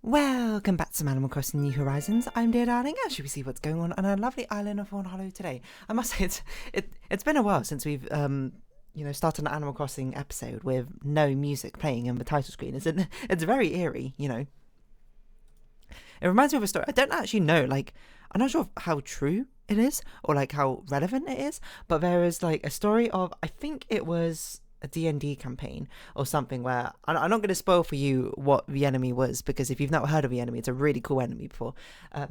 Welcome back to some Animal Crossing New Horizons. I'm dear darling, and should we see what's going on our lovely island of Fawnhollow today? I must say it's been a while since we've started an Animal Crossing episode with no music playing in the title screen. It's very eerie, you know. It reminds me of a story. I don't actually know, I'm not sure how true it is or how relevant it is, but there is a story of, I think it was a D&D campaign or something, where I'm not going to spoil for you what the enemy was, because if you've not heard of the enemy, it's a really cool enemy before. I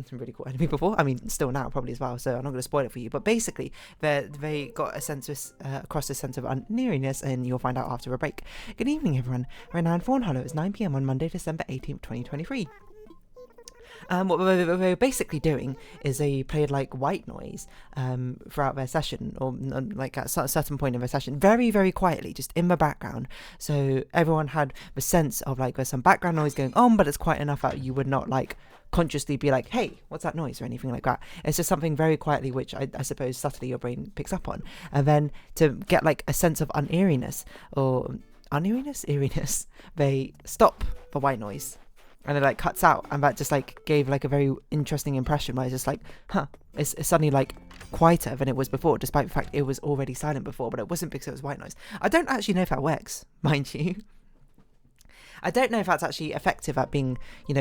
mean, still now probably as well, so I'm not going to spoil it for you. But basically, they got a sense across a sense of uneeriness, and you'll find out after a break. Good evening, everyone. Right now in Fawnhallow, it's 9 p.m. on Monday, December 18th, 2023. What they were basically doing is they played white noise throughout their session, or at a certain point in their session, very, very quietly, just in the background. So everyone had the sense of there's some background noise going on, but it's quiet enough that you would not consciously be hey, what's that noise, or anything like that. It's just something very quietly, which I suppose subtly your brain picks up on. And then to get a sense of uneeriness, they stop the white noise. And it cuts out, and that just gave a very interesting impression, where it's just it's suddenly quieter than it was before, despite the fact it was already silent before, but it wasn't because it was white noise. I don't actually know if that works, mind you. I don't know if that's actually effective at being,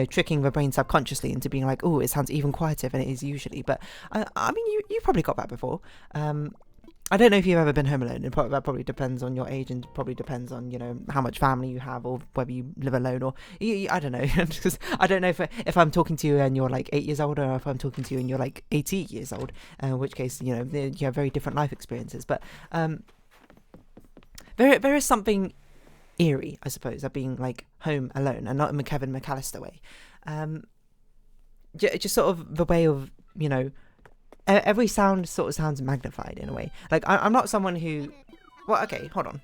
tricking the brain subconsciously into being oh, it sounds even quieter than it is usually. But I mean, you probably got that before. I don't know if you've ever been home alone. That probably depends on your age, and probably depends on, how much family you have, or whether you live alone, or I don't know. Because I don't know if I'm talking to you and you're 8 years old, or if I'm talking to you and you're 80 years old, in which case, you have very different life experiences. But there is something eerie, I suppose, at being home alone, and not in the Kevin McAllister way. Just sort of the way of, every sound sort of sounds magnified in a way. I'm not someone who... Well, okay, hold on.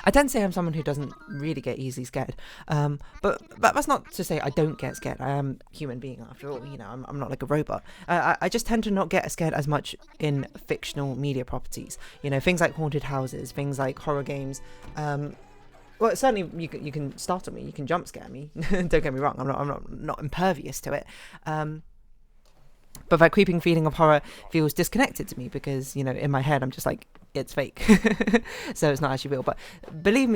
I tend to say I'm someone who doesn't really get easily scared. But that's not to say I don't get scared. I am a human being after all. I'm not like a robot. I just tend to not get scared as much in fictional media properties. Things like haunted houses, things like horror games. Well, certainly you can startle me. You can jump scare me. Don't get me wrong. I'm not impervious to it. But that creeping feeling of horror feels disconnected to me, because, in my head, I'm just it's fake. So it's not actually real. But believe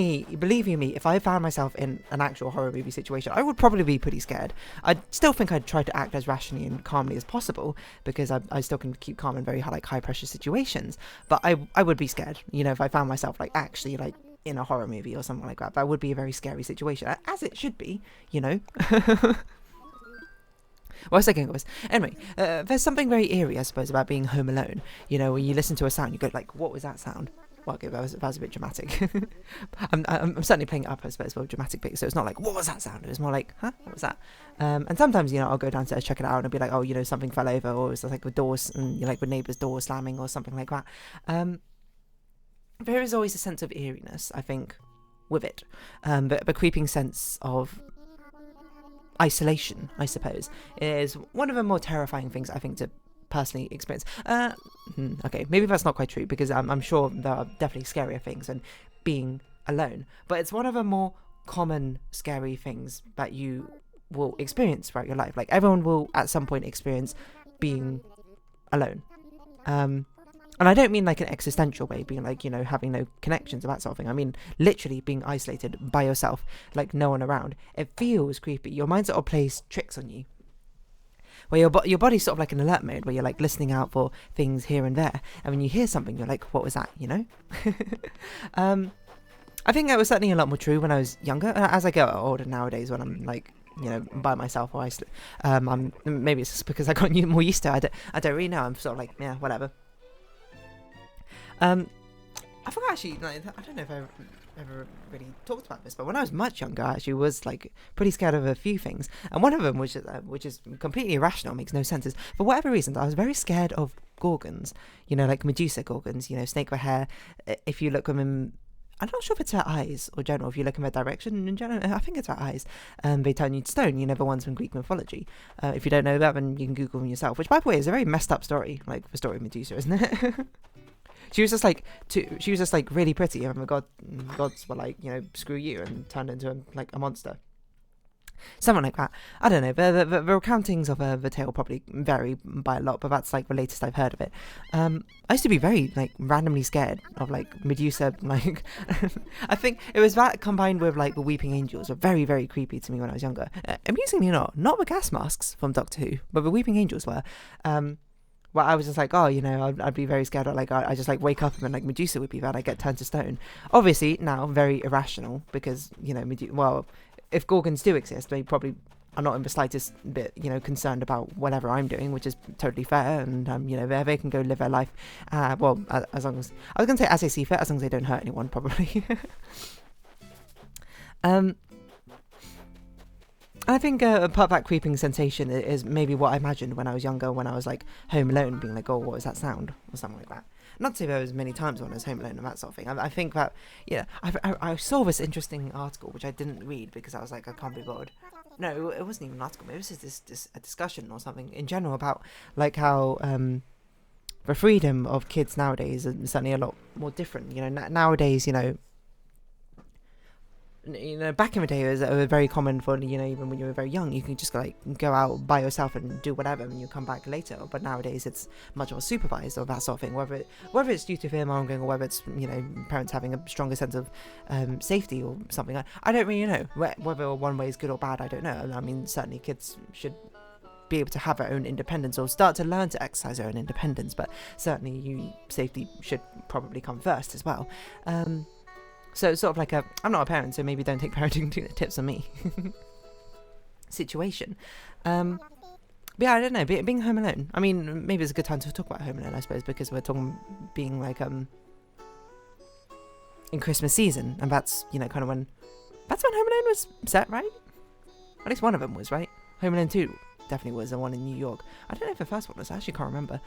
you me, if I found myself in an actual horror movie situation, I would probably be pretty scared. I still think I'd try to act as rationally and calmly as possible, because I still can keep calm in very high pressure situations. But I would be scared, if I found myself actually in a horror movie or something like that. That would be a very scary situation, as it should be, What was I going with? Anyway, there's something very eerie, I suppose, about being home alone. When you listen to a sound, you go what was that sound? Well, okay, that was a bit dramatic. I'm certainly playing it up, I suppose, with dramatic bits. So it's not what was that sound? It was more huh? What was that? And sometimes, I'll go downstairs, check it out, and I'll be oh, something fell over, or it's with doors, and with neighbours' doors slamming, or something like that. There is always a sense of eeriness, I think, with it. But the creeping sense of isolation, I suppose, is one of the more terrifying things I think to personally experience. Okay, maybe that's not quite true, because I'm sure there are definitely scarier things than being alone, but it's one of the more common scary things that you will experience throughout your life. Everyone will at some point experience being alone. And I don't mean an existential way, being having no connections, or that sort of thing. I mean literally being isolated by yourself, no one around. It feels creepy. Your mind sort of plays tricks on you, where your body's sort of in alert mode, where you're listening out for things here and there, and when you hear something, you're what was that? I think that was certainly a lot more true when I was younger. As I get older nowadays, when I'm by myself, or maybe it's just because I got more used to it. I don't really know. I'm sort of yeah, whatever. I forgot actually, I don't know if I ever really talked about this, but when I was much younger, I actually was pretty scared of a few things, and one of them, which is completely irrational, makes no sense, is for whatever reason I was very scared of gorgons, Medusa gorgons, snake with hair. If you look them, I'm not sure if it's their eyes or general, if you look in their direction in general, I think it's their eyes, they turn you to stone, the ones from Greek mythology. If you don't know that, then you can Google them yourself, which by the way is a very messed up story, the story of Medusa, isn't it? She was just really pretty, and the gods were screw you, and turned into a monster. something like that. I don't know. The recountings of the tale probably vary by a lot, but that's like the latest I've heard of it. I used to be very like randomly scared of like Medusa. Like, I think it was that combined with like the weeping angels were very, very creepy to me when I was younger. Amusingly not the gas masks from Doctor Who, but the weeping angels were. Well, I was just like, oh, you know, I'd be very scared. Like, I just like wake up and like Medusa would be bad. I get turned to stone. Obviously, now very irrational because, you know, well, if Gorgons do exist, they probably are not in the slightest bit, you know, concerned about whatever I'm doing, which is totally fair. And, you know, they can go live their life. Well, as long as, I was going to say as they see fit, as long as they don't hurt anyone, probably. I think part of that creeping sensation is maybe what I imagined when I was younger, when I was like home alone, being like, oh, what was that sound? Or something like that. Not to say there was many times when I was home alone and that sort of thing. I think that, yeah, I saw this interesting article, which I didn't read because I was like, I can't be bothered. No, it wasn't even an article. Maybe it was just a discussion or something in general about like how the freedom of kids nowadays is certainly a lot more different. You know, nowadays, you know, back in the day, it was very common for, you know, even when you were very young, you could just like go out by yourself and do whatever, and you come back later. But nowadays, it's much more supervised or that sort of thing. Whether it's due to fear mongering or whether it's, you know, parents having a stronger sense of safety or something. I don't really know whether one way is good or bad. I don't know. I mean, certainly kids should be able to have their own independence or start to learn to exercise their own independence. But certainly, safety should probably come first as well. So it's sort of like I'm not a parent, so maybe don't take parenting tips on me situation. But yeah, I don't know, being home alone. I mean, maybe it's a good time to talk about home alone, I suppose, because we're talking being like in Christmas season, and that's, you know, kind of when Home Alone was set, right? At least one of them was, right? Home Alone 2 definitely was, the one in New York. I don't know if the first one was, I actually can't remember.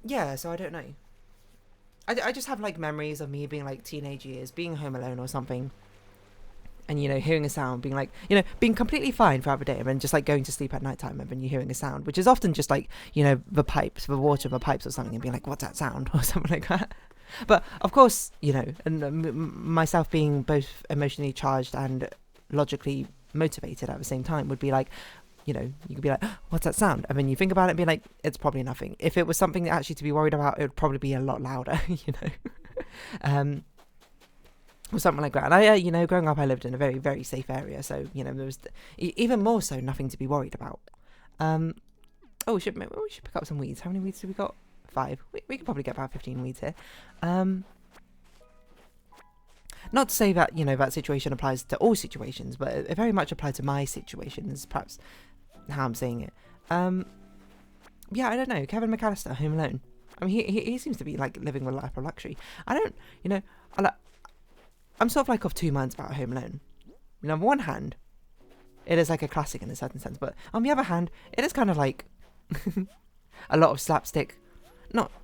Yeah, so I don't know. I just have like memories of me being like teenage years, being home alone or something, and, you know, hearing a sound, being like, you know, being completely fine throughout the day, and then just like going to sleep at night time, and then you're hearing a sound, which is often just like, you know, the water of the pipes or something, and being like, what's that sound, or something like that. But of course, you know, and myself being both emotionally charged and logically motivated at the same time would be like, you know, you could be like, what's that sound? And then you think about it and be like, it's probably nothing. If it was something actually to be worried about, it would probably be a lot louder, you know, or something like that. And I, you know, growing up, I lived in a very, very safe area. So, you know, there was even more so nothing to be worried about. Oh, we should pick up some weeds. How many weeds have we got? 5. We could probably get about 15 weeds here. Not to say that, you know, that situation applies to all situations, but it very much applies to my situation, is perhaps how I'm saying it. Yeah, I don't know. Kevin McAllister, Home Alone. I mean, he seems to be like living the life of luxury. I don't, you know, I'm sort of like of two minds about Home Alone. You know, on one hand, it is like a classic in a certain sense, but on the other hand, it is kind of like a lot of slapstick.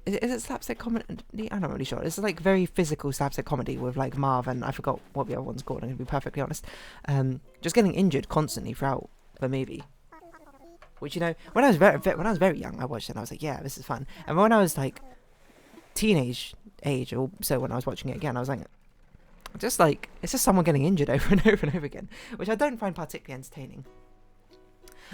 Is it slapstick comedy? I'm not really sure. It's like very physical slapstick comedy with like Marv, and I forgot what the other one's called, I'm going to be perfectly honest. Just getting injured constantly throughout the movie. Which, you know, when I was very young, I watched it and I was like, yeah, this is fun. And when I was like teenage age, or so when I was watching it again, I was like, it's just someone getting injured over and over and over again, which I don't find particularly entertaining.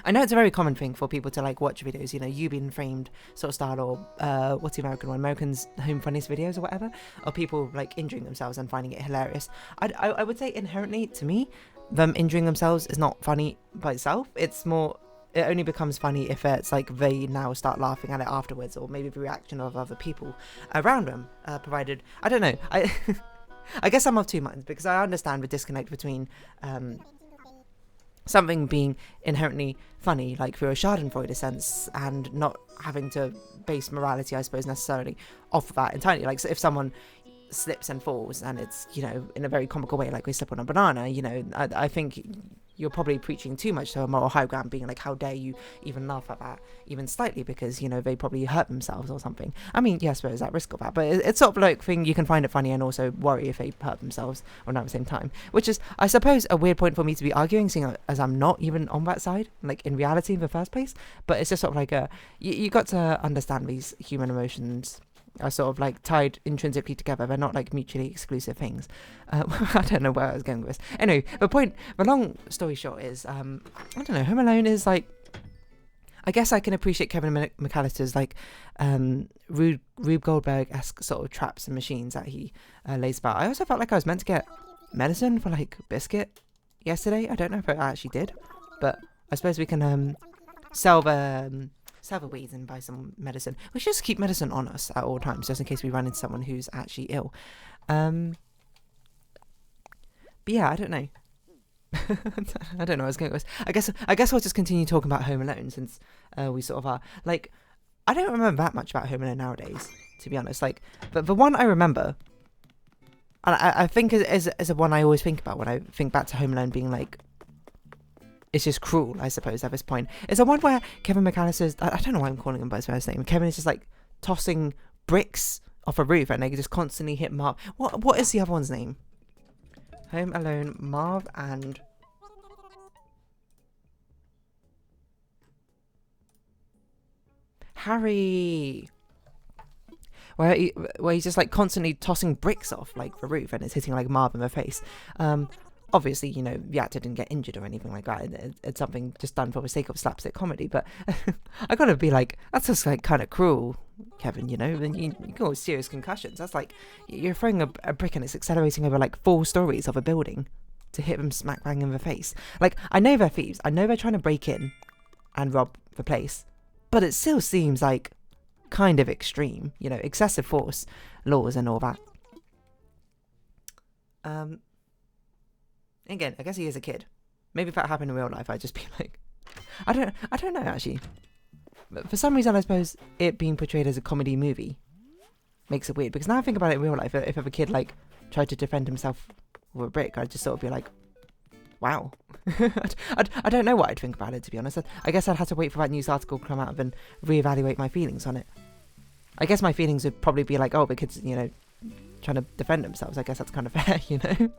I know it's a very common thing for people to like watch videos, you know, You Been Framed sort of style, or what's the American one, Americans Home Funniest Videos or whatever, or people like injuring themselves and finding it hilarious. I would say inherently, to me, them injuring themselves is not funny by itself. It's more, it only becomes funny if it's like they now start laughing at it afterwards, or maybe the reaction of other people around them, provided, I don't know, I guess I'm of two minds, because I understand the disconnect between something being inherently funny, like through a Schadenfreude sense, and not having to base morality, I suppose, necessarily off of that entirely. Like, so if someone slips and falls, and it's, you know, in a very comical way, like we slip on a banana, you know, I think you're probably preaching too much to a moral high ground, being like, how dare you even laugh at that, even slightly, because, you know, they probably hurt themselves or something. I mean, yes, there's that risk of that, but it's sort of like thing you can find it funny and also worry if they hurt themselves or not at the same time, which is, I suppose, a weird point for me to be arguing, seeing as I'm not even on that side, like in reality in the first place. But it's just sort of like you got to understand these human emotions are sort of like tied intrinsically together. They're not like mutually exclusive things. I don't know where I was going with this. Anyway, the long story short is, I don't know, Home Alone is like, I guess I can appreciate Kevin McAllister's like Rube Goldberg-esque sort of traps and machines that he lays about. I also felt like I was meant to get medicine for like Biscuit yesterday. I don't know if I actually did, but I suppose we can sell the weeds and buy some medicine. We should just keep medicine on us at all times, just in case we run into someone who's actually ill. But yeah, I don't know. I don't know where I was going with this. I guess we'll just continue talking about Home Alone, since we sort of are. Like, I don't remember that much about Home Alone nowadays, to be honest. Like, but the one I remember, and I think is a one I always think about when I think back to Home Alone being like, it's just cruel, I suppose, at this point. It's the one where Kevin McAllister's, I don't know why I'm calling him by his first name. Kevin is just like tossing bricks off a roof and they just constantly hit Marv. What is the other one's name? Home Alone, Marv and Harry. Where he's just like constantly tossing bricks off like the roof and it's hitting like Marv in the face. Obviously, you know, the actor didn't get injured or anything like that. It's something just done for the sake of slapstick comedy. But I gotta be like, that's just like kind of cruel, Kevin, you know? And you call serious concussions. That's like, you're throwing a brick and it's accelerating over like 4 stories of a building to hit them smack bang in the face. Like, I know they're thieves. I know they're trying to break in and rob the place. But it still seems like kind of extreme, you know, excessive force laws and all that. Again, I guess he is a kid. Maybe if that happened in real life, I'd just be like, I don't know actually. But for some reason, I suppose it being portrayed as a comedy movie makes it weird. Because now I think about it in real life, if a kid like tried to defend himself with a brick, I'd just sort of be like, wow. I don't know what I'd think about it, to be honest. I guess I'd have to wait for that news article to come out and reevaluate my feelings on it. I guess my feelings would probably be like, oh, the kid's, you know, trying to defend themselves. I guess that's kind of fair, you know?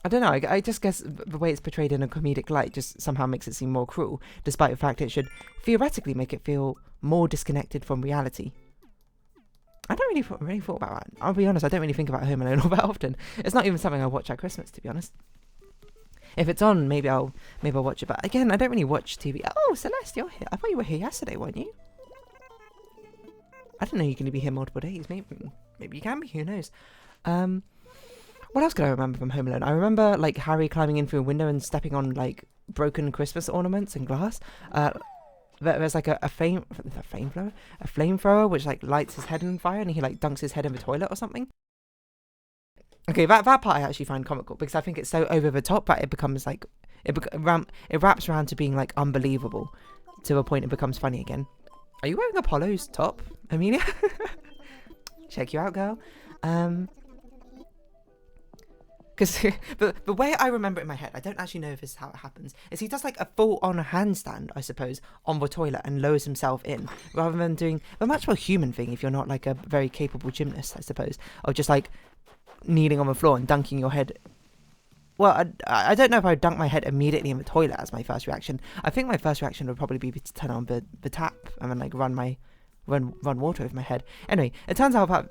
I don't know, I just guess the way it's portrayed in a comedic light just somehow makes it seem more cruel, despite the fact it should theoretically make it feel more disconnected from reality. I don't really thought about that. I'll be honest, I don't really think about Home Alone all that often. It's not even something I watch at Christmas, to be honest. If it's on, maybe I'll watch it, but again, I don't really watch TV. Oh, Celeste, you're here. I thought you were here yesterday, weren't you? I didn't know you can be here multiple days. Maybe you can be, who knows? What else could I remember from Home Alone? I remember like Harry climbing in through a window and stepping on like broken Christmas ornaments and glass. There's like a flamethrower which like lights his head on fire and he like dunks his head in the toilet or something. Okay, that part I actually find comical because I think it's so over the top that it becomes like it wraps around to being like unbelievable to a point it becomes funny again. Are you wearing Apollo's top, Amelia? Check you out, girl. Because the way I remember it in my head, I don't actually know if this is how it happens, is he does like a full-on handstand, I suppose, on the toilet and lowers himself in, rather than doing a much more human thing if you're not like a very capable gymnast, I suppose, or just like kneeling on the floor and dunking your head. Well, I don't know if I would dunk my head immediately in the toilet as my first reaction. I think my first reaction would probably be to turn on the tap and then like run water over my head. Anyway, it turns out that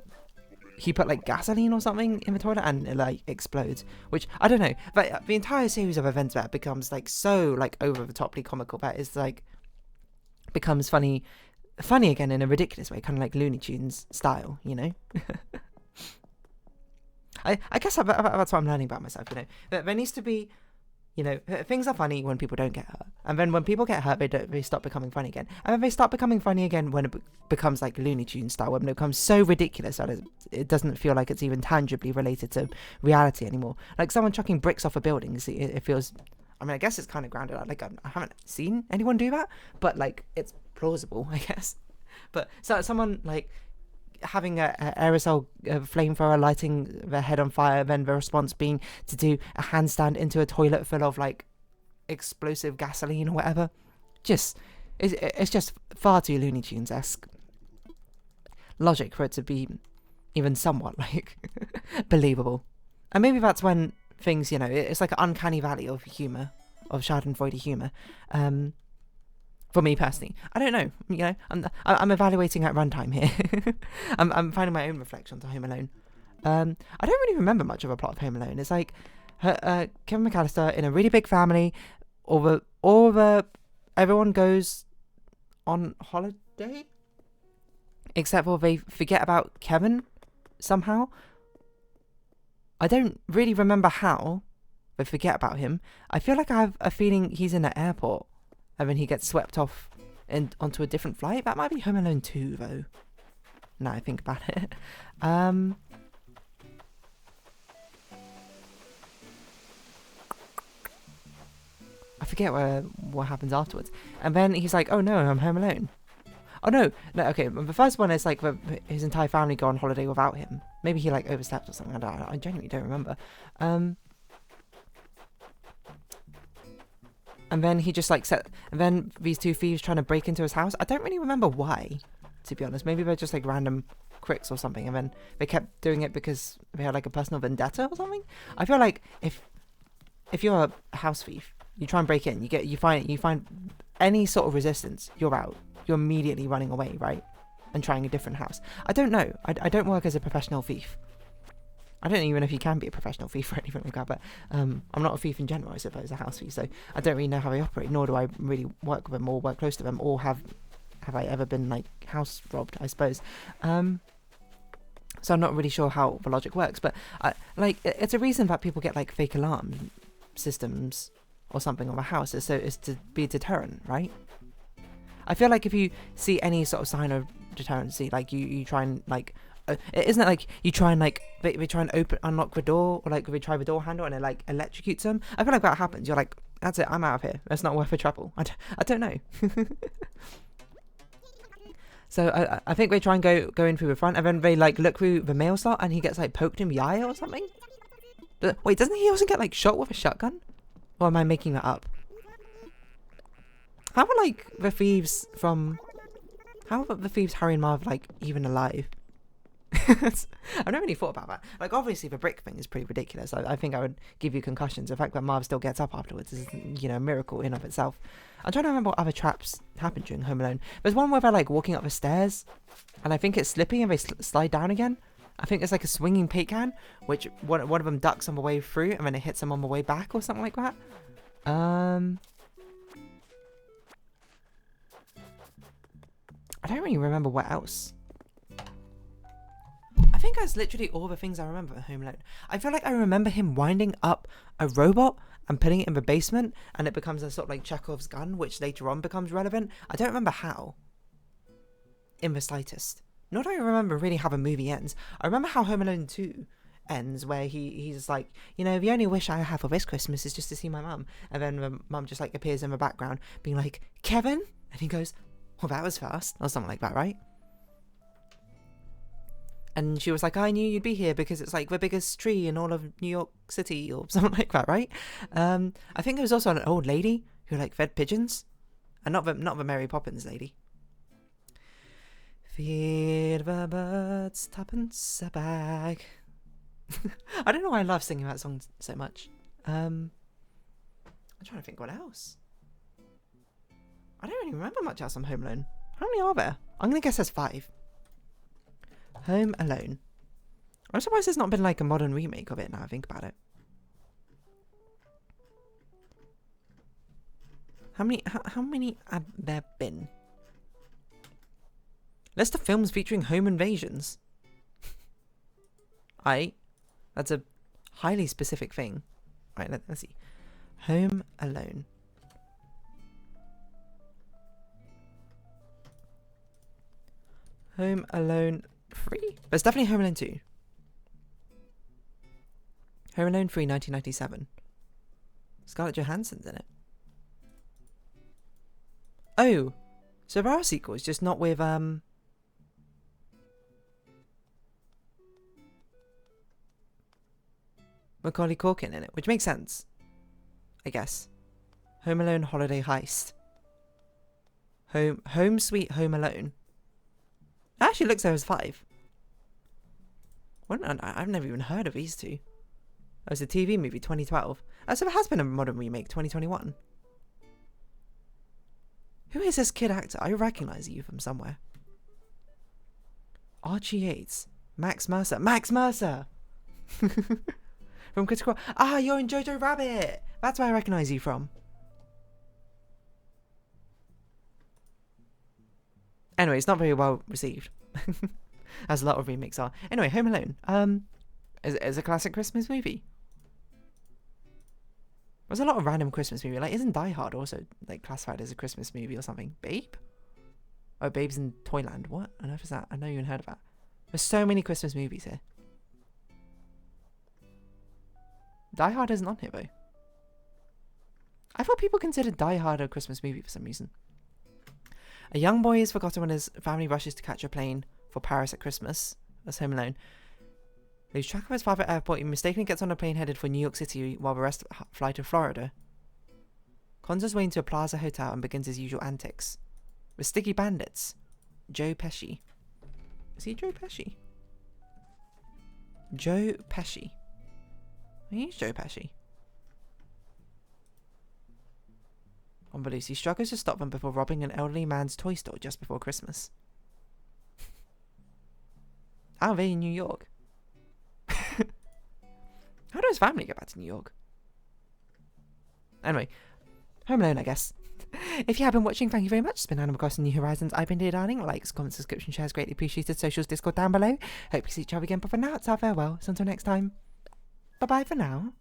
he put like gasoline or something in the toilet and it like explodes, which I don't know, but the entire series of events that becomes like so like over the toply comical that is like becomes funny again in a ridiculous way, kind of like Looney Tunes style, you know. I guess that's what I'm learning about myself, you know, that there needs to be, you know, things are funny when people don't get hurt, and then when people get hurt, they stop becoming funny again, and then they start becoming funny again when it becomes like Looney Tunes style, when it becomes so ridiculous that it doesn't feel like it's even tangibly related to reality anymore. Like someone chucking bricks off a building, it feels, I mean, I guess it's kind of grounded. Like I haven't seen anyone do that, but like it's plausible, I guess. But so someone like having a aerosol flamethrower lighting their head on fire, then the response being to do a handstand into a toilet full of like explosive gasoline or whatever, it's just far too Looney Tunes-esque logic for it to be even somewhat like believable. And maybe that's when things, you know, it's like an uncanny valley of humour, of Schadenfreude humour. For me personally, I don't know. You know, I'm evaluating at runtime here. I'm finding my own reflections on Home Alone. I don't really remember much of a plot of Home Alone. It's like Kevin McAllister in a really big family. Everyone goes on holiday, except for they forget about Kevin somehow. I don't really remember how they forget about him. I feel like I have a feeling he's in the airport and then he gets swept off onto a different flight. That might be Home Alone 2 though, now I think about it. I forget what happens afterwards. And then he's like, oh no, I'm home alone. Oh no, okay, the first one is like his entire family go on holiday without him. Maybe he like overslept or something. I genuinely don't remember. And then he just like and then these two thieves trying to break into his house. I don't really remember why, to be honest. Maybe they're just like random cricks or something, and then they kept doing it because they had like a personal vendetta or something. I feel like if you're a house thief, you try and break in, you find any sort of resistance, you're out. You're immediately running away, right? And trying a different house. I don't know. I don't work as a professional thief. I don't even know if you can be a professional thief or anything like that, but I'm not a thief in general, I suppose, a house thief, so I don't really know how they operate, nor do I really work with them or work close to them, or have I ever been, like, house robbed, I suppose. So I'm not really sure how the logic works, but, it's a reason that people get, like, fake alarm systems or something on a house, is to be a deterrent, right? I feel like if you see any sort of sign of deterrency, like, you try and, like, isn't it like you try and like they try and unlock the door, or like they try the door handle and it like electrocutes them? I feel like that happens. You're like, that's it, I'm out of here. That's not worth the trouble. I don't know. So I think they try and go in through the front, and then they like look through the mail slot, and he gets like poked in the eye or something. Wait, doesn't he also get like shot with a shotgun? Or am I making that up? How are like the thieves Harry and Marv like even alive? I've never really thought about that. Like, obviously the brick thing is pretty ridiculous. I think I would give you concussions. The fact that Marv still gets up afterwards is, you know, a miracle in of itself. I'm trying to remember what other traps happened during Home Alone. There's one where they're like walking up the stairs, and I think it's slipping and they slide down again. I think it's like a swinging paint can, which one of them ducks on the way through, and then it hits them on the way back or something like that. I don't really remember what else. I think that's literally all the things I remember at Home Alone. I feel like I remember him winding up a robot and putting it in the basement, and it becomes a sort of like Chekhov's gun, which later on becomes relevant. I don't remember how, in the slightest. Nor do I remember really how the movie ends. I remember how Home Alone 2 ends, where he's like, you know, the only wish I have for this Christmas is just to see my mum. And then the mum just like appears in the background being like, Kevin? And he goes, well, that was fast, or something like that, right? And she was like, I knew you'd be here because it's like the biggest tree in all of New York City, or something like that, right? I think there was also an old lady who like fed pigeons, and not the Mary Poppins lady. Feed the birds, tuppence a bag. I don't know why I love singing that song so much. I'm trying to think what else. I don't really remember much else on Home Alone. How many are there? I'm gonna guess there's 5. Home Alone. I'm surprised there's not been like a modern remake of it now I think about it. How many have there been? List of films featuring home invasions. That's a highly specific thing. Right, let's see. Home Alone. Home Alone 3? There's definitely Home Alone 2. Home Alone 3, 1997. Scarlett Johansson's in it. Oh, so there are sequels, just not with Macaulay Culkin in it, which makes sense, I guess. Home Alone Holiday Heist. Home Sweet Home Alone. It actually looks like it was 5. I've never even heard of these two. It was a TV movie, 2012. So there has been a modern remake, 2021. Who is this kid actor? I recognise you from somewhere. Archie Yates. Max Mercer. Max Mercer! From Critical... Ah, you're in Jojo Rabbit! That's where I recognise you from. Anyway, it's not very well received. As a lot of remakes are. Anyway, Home Alone. Is a classic Christmas movie. There's a lot of random Christmas movie. Like, isn't Die Hard also like classified as a Christmas movie or something? Babe? Oh, Babe's in Toyland. What on earth is that? I know you haven't heard of that. There's so many Christmas movies here. Die Hard isn't on here though. I thought people considered Die Hard a Christmas movie for some reason. A young boy is forgotten when his family rushes to catch a plane for Paris at Christmas. That's Home Alone. Lose track of his father at airport. He mistakenly gets on a plane headed for New York City while the rest fly to Florida. Cons his way into a Plaza hotel and begins his usual antics. With Sticky Bandits. Joe Pesci. Is he Joe Pesci? Joe Pesci. He's Joe Pesci. On the loose, he struggles to stop them before robbing an elderly man's toy store just before Christmas. How are they in New York? How does his family get back to New York? Anyway, Home Alone, I guess. If you have been watching, thank you very much. It's been Animal Crossing New Horizons. I've been Dear Darling. Likes, comments, subscription, shares, greatly appreciated. Socials, Discord down below. Hope you see each other again, but for now, it's our farewell. So until next time, bye-bye for now.